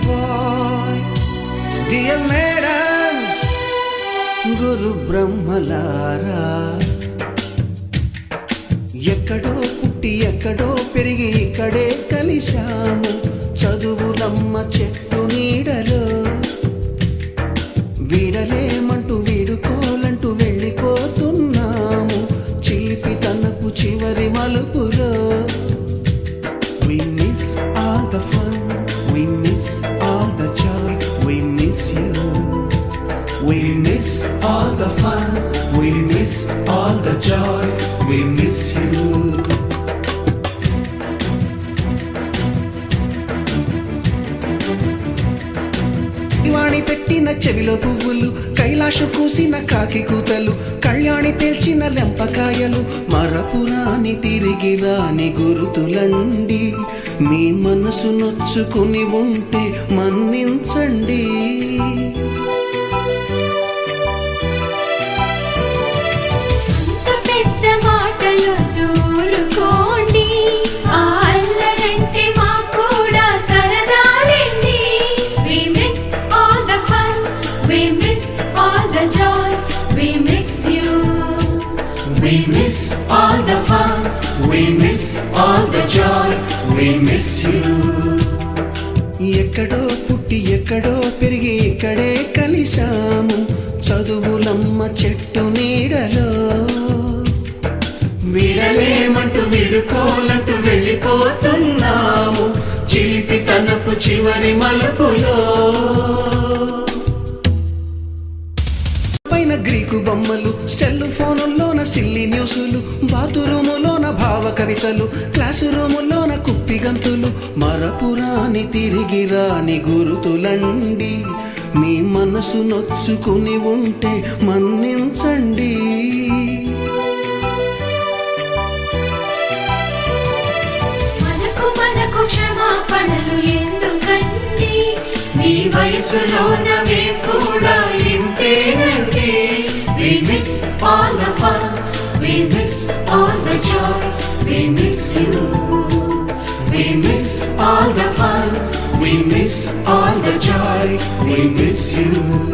boy. Dear madams, గురు బ్రహ్మలారా, ఎక్కడో పుట్టి ఎక్కడో పెరిగి ఇక్కడే కలిశాము చదువులమ్మ చెట్టు నీడలో. వీడలేమంటూ వీడుకోలంటూ వెళ్ళిపోతున్నాము చిలిపి తనకు చివరి మలుపులో. We miss all the fun, we miss all the joy, we miss you. We miss all the fun, we miss all the joy, we miss you. వాణి పెట్టిన చెవిలో పువ్వులు, కైలాషు కూసిన కాకి కూతలు, కళ్యాణి పేల్చిన లెంపకాయలు, మరపురాని తిరిగి రాని గురుతులండి. మీ మనసు నొచ్చుకుని ఉంటే మన్నించండి. We miss all the fun, we miss all the joy, we miss you. ఎక్కడో పుట్టి ఎక్కడో పెరిగి ఇక్కడే కలిశాము చదువులమ్మ చెట్టు నీడలో. విడలేమంటూ విడుకోలంటూ వెళ్ళిపోతున్నాము చిలిపి తనపు చివరి మలుపులో. గ్రీకు బొమ్మలు, సెల్ ఫోనుల్లోన సిల్లి న్యూసులు, బాతురూములోన భావ కవితలు, క్లాసు రూములోన కుప్పి గంతులు, మరపురాని తిరిగి రాని గురుతులండి. మీ మనసు నొచ్చుకుని ఉంటే మన్నించండి. మనకు క్షమాపణలు ఎందుకండి, మీ వయసులోనవే కూడా ఇంతేనండి. We miss all the fun, we miss all the joy, we miss you. We miss all the fun, we miss all the joy, we miss you.